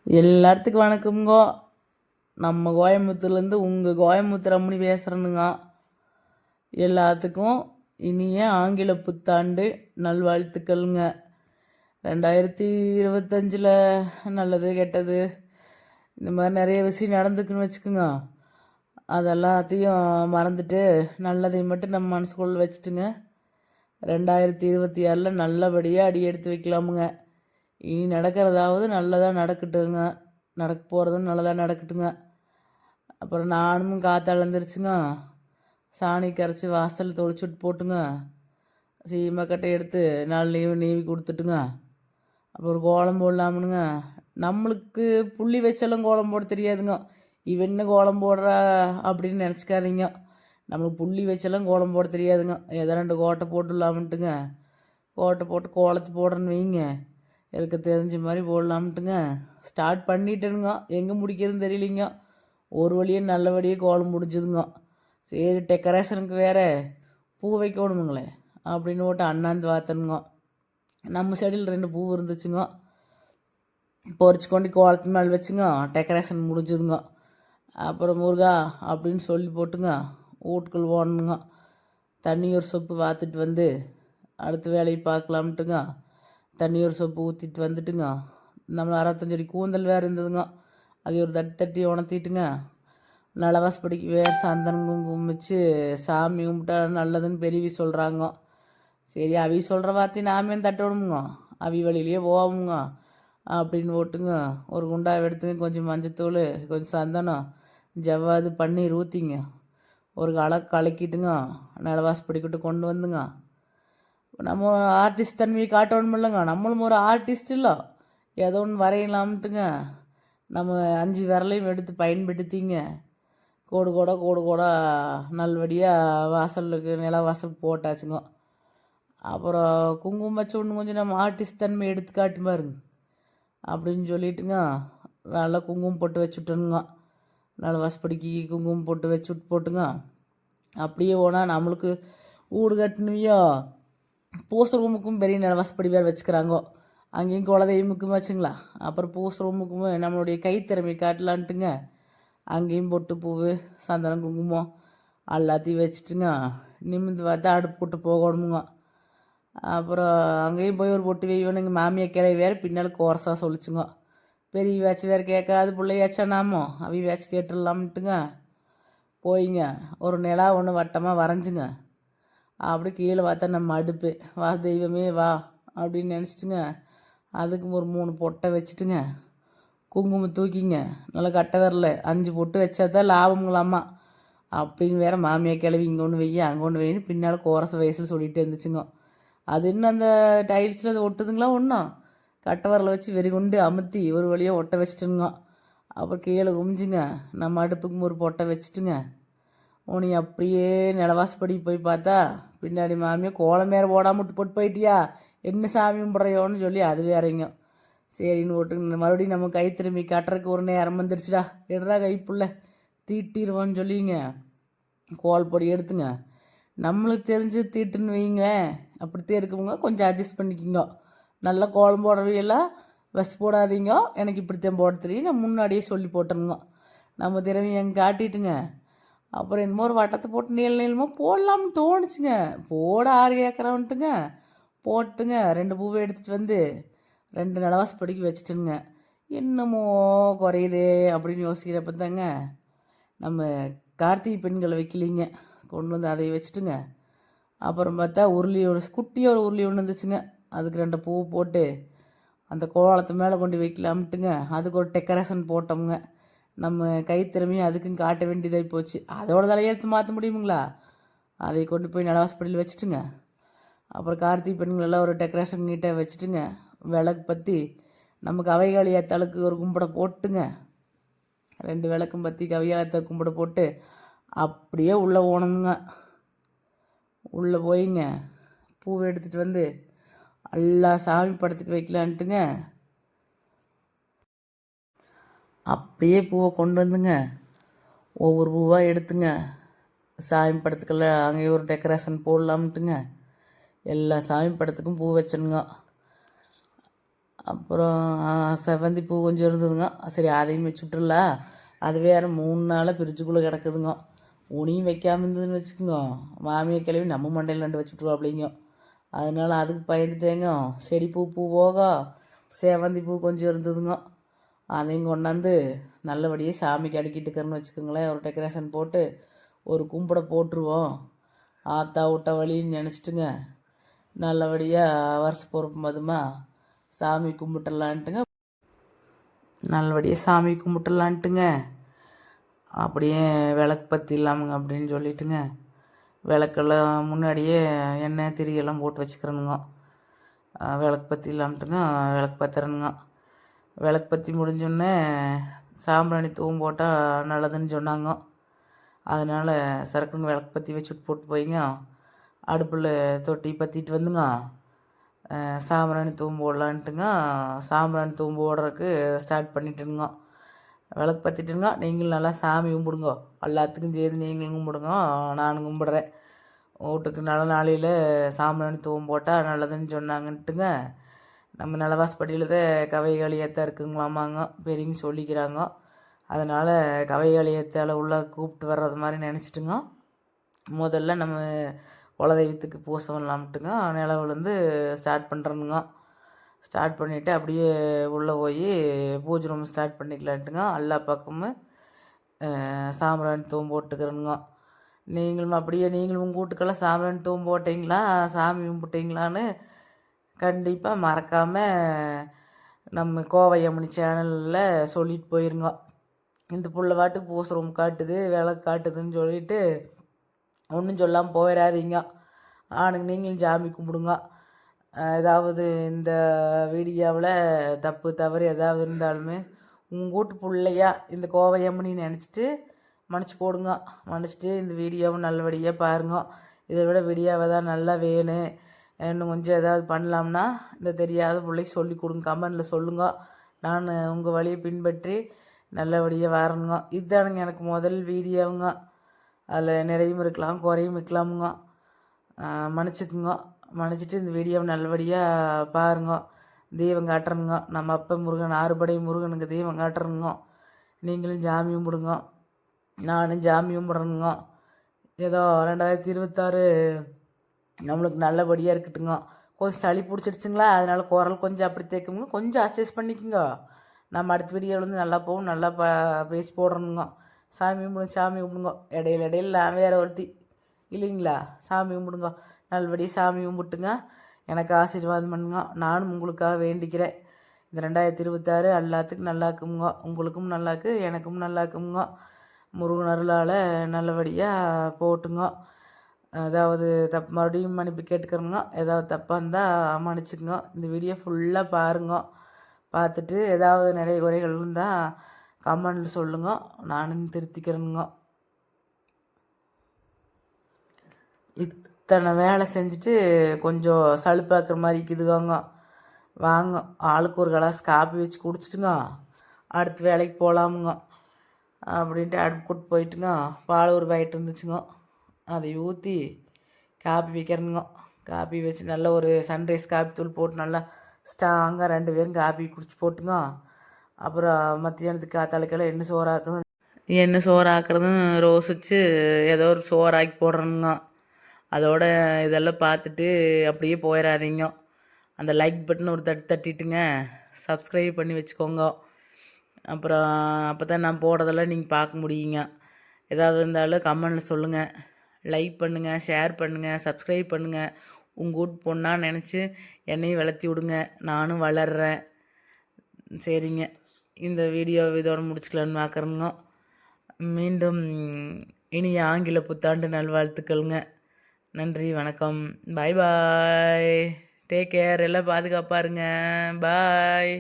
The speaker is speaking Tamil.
எல்லாத்துக்கும் வணக்கம்ங்கோ. நம்ம கோயம்புத்தூர்லேருந்து உங்கள் கோயம்புத்தூர் அம்மனி பேசுகிறேனுங்க. எல்லாத்துக்கும் இனிய ஆங்கில புத்தாண்டு நல்வாழ்த்துக்கள்ங்க. 2025 நல்லது கெட்டது இந்த மாதிரி நிறைய விஷயம் நடந்துக்குன்னு வச்சுக்கோங்க. அதெல்லாத்தையும் மறந்துட்டு நல்லதை மட்டும் நம்ம மனசுக்குள்ள வச்சுட்டுங்க 2026 நல்லபடியாக அடி எடுத்து வைக்கலாமுங்க. இனி நடக்கிறதாவது நல்லதாக நடக்கட்டுங்க. நடக்க போகிறதும் நல்லதாக நடக்கட்டுங்க. அப்புறம் நானும் காத்தால் எழுந்திரிச்சுங்க சாணி கரைச்சி வாசல் தொளிச்சுட்டு போட்டுங்க சீமக்கட்டை எடுத்து 4 நீவி கொடுத்துட்டுங்க. அப்புறம் கோலம் போடலாமுனுங்க. நம்மளுக்கு புள்ளி வச்சாலும் கோலம் போட தெரியாதுங்க. இவன்னு கோலம் போடுறா அப்படின்னு நினச்சிக்காதீங்க. நம்மளுக்கு புள்ளி வச்செல்லாம் கோலம் போட தெரியாதுங்க. ஏதோ 2 கோட்டை போட்டுடலாமுன்ட்டுங்க. கோட்டை போட்டு கோலத்து போடுறேன்னு வைங்க, எனக்கு தெரிஞ்ச மாதிரி போடலாம்ட்டுங்க ஸ்டார்ட் பண்ணிட்டேனுங்க. எங்கே முடிக்கிறதுன்னு தெரியலிங்க. ஒரு வழியாக நல்லபடியாக கோலம் முடிஞ்சுதுங்க. சரி டெக்கரேஷனுக்கு வேறு பூ வைக்கணுமுங்களே அப்படின்னு போட்டு அண்ணாந்து பார்த்தனுங்க. நம்ம சைடில் 2 பூ இருந்துச்சுங்க. பொறிச்சு கொண்டு கோலத்து மேலே வச்சுங்க டெக்கரேஷன் முடிஞ்சுதுங்க. அப்புறம் முருகா அப்படின்னு சொல்லி போட்டுங்க வீட்டுக்குள் போடணுங்க. தண்ணி ஒரு சொப்பு வாத்துட்டு வந்து அடுத்த வேலையை பார்க்கலாம்ட்டுங்க தண்ணி ஒரு சொப்பு ஊற்றிட்டு வந்துட்டுங்க. நம்ம 65 அடி கூந்தல் வேறு இருந்ததுங்க. அதை ஒரு தட்டி உணர்த்திட்டுங்க நலவாசப்படிக்கு வேறு சந்தனம் குங்குமம் வச்சு சாமி கும்பிட்டா நல்லதுன்னு பெரியவி சொல்கிறாங்க. சரி அவி சொல்கிற வார்த்தையை நாமே தட்டணுமுங்க, அவி வழியிலேயே போவோமுங்க அப்படின்னு போட்டுங்க ஒரு குண்டாவை எடுத்துங்க. கொஞ்சம் மஞ்சத்தூள், கொஞ்சம் சந்தனம், ஜவ்வாது, பன்னீர் ஊற்றிங்க ஒரு கலக்கிட்டுங்க நிலவாசப்படிக்கிட்டு கொண்டு வந்துங்க. நம்ம ஆர்டிஸ்ட் தன்மையை காட்டணும் இல்லைங்க. நம்மளும் ஒரு ஆர்டிஸ்ட் இல்லை, ஏதோ ஒன்று வரையலாம்ட்டுங்க நம்ம 5 விரலையும் எடுத்து பயன்படுத்திங்க கோடு கோடாக நல்லபடியாக வாசலுக்கு நிலவாசல் போட்டாச்சுங்க. அப்புறம் குங்குமம் வச்சு ஒன்று கொஞ்சம் நம்ம ஆர்டிஸ்ட் தன்மை எடுத்து காட்டி பாருங்க அப்படின்னு சொல்லிட்டுங்க நல்லா குங்குமம் போட்டு வச்சுட்டணுங்க. நல்ல வாசப்படிக்கு குங்குமம் போட்டு வச்சுட்டு போட்டுங்க. அப்படியே போனால் நம்மளுக்கு வீடு கட்டணுமையோ பூச ரூமுக்கும் பெரிய நில வாசப்படி வேறு வச்சுக்கிறாங்கோ. அங்கேயும் குலதெய்வமுக்கும் வச்சுங்களா. அப்புறம் பூச ரூமுக்கும் நம்மளுடைய கைத்திறமை காட்டலான்ட்டுங்க அங்கேயும் பொட்டு பூவு சந்தனம் குங்குமம் எல்லாத்தையும் வச்சுட்டுங்க நிமிந்து பார்த்தா அடுப்பு கூட்டு போகணுமுங்க. அப்புறம் அங்கேயும் போய் ஒரு பொட்டு வைவனுங்க. மாமியா கிளை வேறு பின்னால் கோரஸாக சொல்லிச்சுங்க. பெரிய வேச்சு வேறு கேட்காது பிள்ளையாச்சா நாமோ அவி வேச்சு கேட்டுடலாம்ட்டுங்க போயிங்க ஒரு நிலா ஒன்று வட்டமாக வரைஞ்சுங்க. அப்படி கீழே பார்த்தா நம்ம அடுப்பு வா தெய்வமே வா அப்படின்னு நினச்சிட்டுங்க அதுக்கு ஒரு 3 பொட்டை வச்சுட்டுங்க குங்குமம் தூக்கிங்க நல்லா கட்டை வரல 5 பொட்டு வச்சா தான் லாபங்களாமா அப்படின்னு வேற மாமியா கிளவி இங்கே ஒன்று வெய்ய அங்கே ஒன்று வெயின்னு பின்னால் கோரச வயசில் சொல்லிட்டு இருந்துச்சுங்க. அது இன்னும் அந்த டைல்ஸில் அது ஒட்டுதுங்களா ஒன்றும் கட்டை வரல வச்சு வெறி கொண்டு அமுத்தி ஒரு வழியாக ஒட்ட வச்சுட்டுங்க. அப்புறம் கீழே குமிஞ்சுங்க நம்ம அடுப்புக்கு ஒரு பொட்டை வச்சுட்டுங்க உனி அப்படியே நிலவாசப்படி போய் பார்த்தா பின்னாடி மாமியை கோலம் வேறு போடாம விட்டு போட்டு போயிட்டியா என்ன சாமி கும்பிட்றையோன்னு சொல்லி அது வேறங்க. சரின்னு போட்டு மறுபடியும் நம்ம கை திரும்பி கட்டுறதுக்கு ஒரு நேரம் வந்துடுச்சுடா எடுறா கைப்புள்ள தீட்டிடுவோன்னு சொல்லிங்க கோல் பொடி எடுத்துங்க. நம்மளுக்கு தெரிஞ்சு தீட்டுன்னு வைங்க அப்படித்தான் இருக்குங்க. கொஞ்சம் அட்ஜஸ்ட் பண்ணிக்கோங்க. நல்லா கோலம் போடுறவையெல்லாம் வசு போடாதீங்க, எனக்கு இப்படித்தான் போட தெரியும் நான் முன்னாடியே சொல்லி போட்டேனுங்க. நம்ம திறமையை எங்கே காட்டிட்டுங்க அப்புறம் என்னமோ ஒரு வட்டத்தை போட்டு நீளமாக போடலாம்னு தோணுச்சுங்க. போட 6 ஏக்கரான்ட்டுங்க போட்டுங்க 2 பூவை எடுத்துகிட்டு வந்து 2 நிலவாசப்படிக்கு வச்சுட்டுங்க. என்னமோ குறையுதே அப்படின்னு யோசிக்கிறப்ப தாங்க நம்ம கார்த்திகை பெண்களை வைக்கலிங்க கொண்டு வந்து அதை வச்சுட்டுங்க. அப்புறம் பார்த்தா உருளி ஒரு குட்டியாக ஒரு உருளி ஒன்று இருந்துச்சுங்க. அதுக்கு 2 பூ போட்டு அந்த கோலத்து மேலே கொண்டு வைக்கலாம்ட்டுங்க அதுக்கு ஒரு டெக்கரேஷன் போட்டோமுங்க. நம்ம கைத்திறமையும் அதுக்கும் காட்ட வேண்டியதாகி போச்சு. அதோட தலையெழுத்து மாற்ற முடியுங்களா. அதை கொண்டு போய் நிலவாசப்படியில் வச்சுட்டுங்க. அப்புறம் கார்த்திகை பெண்களெல்லாம் ஒரு டெக்கரேஷன் நீட்டாக வச்சுட்டுங்க விளக்கு பற்றி நமக்கு அவைகாளியாத்தாளுக்கு ஒரு கும்பிட போட்டுங்க 2 விளக்கும் பற்றி கவியாலத்தை கும்பிட போட்டு அப்படியே உள்ளே போகணுங்க. உள்ளே போயிங்க பூவை எடுத்துகிட்டு வந்து எல்லா சாமி படத்துக்கு வைக்கலான்ட்டுங்க அப்படியே பூவை கொண்டு வந்துங்க ஒவ்வொரு பூவாக எடுத்துங்க சாமி படத்துக்கெல்லாம் அங்கே ஒரு டெக்கரேஷன் போடலாம்ட்டுங்க எல்லா சாமி படத்துக்கும் பூ வச்சனுங்க. அப்புறம் செவ்வந்தி பூ கொஞ்சம் இருந்ததுங்க. சரி அதையும் வச்சு விட்டுறலாம். அது வேறு 3 நாளாக ஃப்ரிட்ஜுக்குள்ளே கிடக்குதுங்க. உனியும் வைக்காமல் இருந்ததுன்னு வச்சுக்கோங்க, மாமியை கிளவி நம்ம மண்டையில் 2 வச்சு விட்ருவாப்பிள்ளைங்க. அதனால அதுக்கு பயந்துட்டேங்க. செடி பூ போக சேவந்தி பூ கொஞ்சம் இருந்ததுங்க. அதையும் கொண்டாந்து நல்லபடியாக சாமிக்கு அடுக்கிட்டுக்கிறேன்னு வச்சுக்கோங்களேன். ஒரு டெக்கரேஷன் போட்டு ஒரு கும்பிட போட்டுருவோம். ஆத்தா விட்ட வழின்னு நினச்சிட்டுங்க நல்லபடியாக வருஷ பொறுப்பு மதுமா சாமி கும்பிட்டுலான்ட்டுங்க. நல்லபடியாக சாமி கும்பிட்டுலான்ட்டுங்க. அப்படியே விளக்கு பற்றி இல்லாமங்க அப்படின்னு சொல்லிட்டுங்க விளக்கெல்லாம் முன்னாடியே எண்ணெய் திரியெல்லாம் போட்டு வச்சுக்கிறேனுங்க. விளக்கு பற்றி இல்லாமட்டுங்க விளக்கு பத்துறனுங்க. விளக்கு பற்றி முடிஞ்சோடனே சாம்பிராணி தூவும் போட்டால் நல்லதுன்னு சொன்னாங்க. அதனால் சரக்குன்னு விளக்கு பற்றி வச்சுட்டு போட்டு போயிங்க அடுப்பில் தொட்டி பற்றிட்டு வந்துங்க சாம்பிராணி தூம்பு போடலான்ட்டுங்க. சாம்பிராணி தூம்பு போடுறதுக்கு ஸ்டார்ட் பண்ணிட்டுங்க. விளக்கு பற்றிட்டுங்க. நீங்களும் நல்லா சாமி கும்பிடுங்க. எல்லாத்துக்கும் சேர்ந்து நீங்களும் கும்பிடுங்க, நானும் கும்பிட்றேன். வீட்டுக்கு நல்ல நாளையில் சாம்பிராணி தூம்பு போட்டால் நல்லதுன்னு சொன்னாங்கன்ட்டுங்க. நம்ம நிலவாசப்படியில் தான் கவைகாளியத்தான் இருக்குங்களாமாங்க, பெரியவங்க சொல்லிக்கிறாங்க. அதனால் கவைகாளியத்தால் உள்ள கூப்பிட்டு வர்றது மாதிரி நினச்சிட்டுங்க முதல்ல நம்ம குலதெய்வத்துக்கு பூசை பண்ணலாம்ட்டுங்க நிலவுலேருந்து ஸ்டார்ட் பண்ணுறனுங்க. ஸ்டார்ட் பண்ணிவிட்டு அப்படியே உள்ளே போய் பூஜை ரூம் ஸ்டார்ட் பண்ணிக்கலான்ட்டுங்க. எல்லா பக்கமும் சாம்பிராணி தூம்பு போட்டுக்கிறனுங்க. நீங்களும் அப்படியே நீங்களும் உங்கள் வீட்டுக்கெல்லாம் சாம்பிராணி தூம்பு போட்டிங்களா, சாமி கும்பிட்டிங்களான்னு கண்டிப்பாக மறக்காமல் நம்ம கோவை அம்மணி சேனலில் சொல்லிட்டு போயிருங்க. இந்த புள்ள வாட்டுக்கு பூசை ரூம் காட்டுது, விளக்கு காட்டுதுன்னு சொல்லிட்டு ஒன்றும் சொல்லாமல் போயிடாதீங்க. ஆனுங்க நீங்களும் சாமி கும்பிடுங்க. ஏதாவது இந்த வீடியோவில் தப்பு தவறு ஏதாவது இருந்தாலுமே உங்கள் வீட்டு பிள்ளையா இந்த கோவை அம்மனின்னு நினச்சிட்டு மன்னிச்சு போடுங்க. மன்னிச்சிட்டு இந்த வீடியோவை நல்லபடியாக பாருங்க. இதை விட வீடியோவை தான் நல்லா வேணும், இன்னும் கொஞ்சம் ஏதாவது பண்ணலாம்னா இந்த தெரியாத பிள்ளைக்கு சொல்லி கொடுங்க, கமெண்டில் சொல்லுங்க. நான் உங்கள் வழியை பின்பற்றி நல்லபடியாக வரணுங்க. இதுதானுங்க எனக்கு முதல் வீடியோவுங்க. அதில் நிறையும் இருக்கலாம், குறையும் இருக்கலாமுங்க. மன்னிச்சுக்குங்க. மன்னிச்சிட்டு இந்த வீடியோவை நல்லபடியாக பாருங்க. தெய்வம் காட்டுறனுங்க. நம்ம அப்பா முருகன் ஆறுபடை முருகனுக்கு தெய்வம் காட்டுறனுங்க. நீங்களும் சாமி கும்பிடுங்க, நானும் சாமி கும்பிட்றனுங்க. ஏதோ 2026 நம்மளுக்கு நல்லபடியாக இருக்கட்டுங்க. கொஞ்சம் சளி பிடிச்சிடுச்சுங்களா, அதனால் குரல் கொஞ்சம் அப்படி தேக்குங்க, கொஞ்சம் அட்ஜஸ்ட் பண்ணிக்கோங்க. நம்ம அடுத்த வீடியோவிலேருந்து நல்லா போகும், நல்லா பேசி போடுறணுங்க. சாமி கும்பிடுங்க, சாமி கும்பிடுங்க. இடையில இடையில நான் வேறு ஒருத்தி இல்லைங்களா, சாமி கும்பிடுங்க. நல்லபடியாக சாமி கும்பிட்டுங்க எனக்கு ஆசீர்வாதம் பண்ணுங்க. நானும் உங்களுக்காக வேண்டிக்கிறேன். இந்த 2026 எல்லாத்துக்கும் நல்லா இருக்குங்க. உங்களுக்கும் நல்லாக்கு, எனக்கும் நல்லா இருக்குங்க. முருகன் அருளால் நல்லபடியாக போட்டுங்க. ஏதாவது தப்பு மறுபடியும் மன்னிப்பு கேட்டுக்கிறோங்க. ஏதாவது தப்பாக இருந்தால் மன்னிச்சுக்குங்க. இந்த வீடியோ ஃபுல்லாக பாருங்க. பார்த்துட்டு ஏதாவது நிறைய குறைகள் இருந்தால் கமெண்டில் சொல்லுங்க, நானும் திருத்திக்கிறேனுங்க. இத்தனை வேலை செஞ்சுட்டு கொஞ்சம் சலுப்பாக்குற மாதிரி இருக்குதுங்க. வாங்க ஆளுக்கு ஒரு கிளாஸ் காப்பி வச்சு குடிச்சிட்டுங்க அடுத்த வேலைக்கு போகலாமுங்க அப்படின்ட்டு அடுப்பு கூட்டு போயிட்டுங்க. பால் ஒரு பாக்கெட் இருந்துச்சுங்க, அதை ஊற்றி காப்பி வைக்கிறேனுங்க. காப்பி வச்சு நல்ல ஒரு சன்ரைஸ் காப்பி தூள் போட்டு நல்லா ஸ்ட்ராங்காக 2 பேரும் காப்பி குடிச்சு போட்டுங்க. அப்புறம் மத்தியானத்துக்கு காத்தாளுக்கெல்லாம் என்ன சோறு ஆக்குறதும் ரோசிச்சு ஏதோ ஒரு சோறாக்கி போடுறேனுங்க. அதோட இதெல்லாம் பார்த்துட்டு அப்படியே போயிடாதீங்க. அந்த லைக் பட்டன் ஒரு தட்டிட்டுங்க சப்ஸ்கிரைப் பண்ணி வச்சுக்கோங்க. அப்புறம் அப்போ தான் நான் போடுறதெல்லாம் நீங்கள் பார்க்க முடியுங்க. ஏதாவது இருந்தாலும் கமெண்டில் சொல்லுங்கள். லைக் பண்ணுங்கள், ஷேர் பண்ணுங்கள், சப்ஸ்கிரைப் பண்ணுங்கள். உங்கள் வீட்டு பொண்ணாக நினச்சி என்னையும் வளர்த்தி விடுங்க, நானும் வளர்கிறேன். சரிங்க, இந்த வீடியோ இதோட முடிச்சுக்கலான்னு பார்க்குறேங்க. மீண்டும் இனிய ஆங்கில புத்தாண்டு நல்வாழ்த்துக்கள்ங்க. நன்றி, வணக்கம், பாய் பாய், டேக் கேர், எல்லாம் பாதுகாப்பாக இருங்க, பாய்.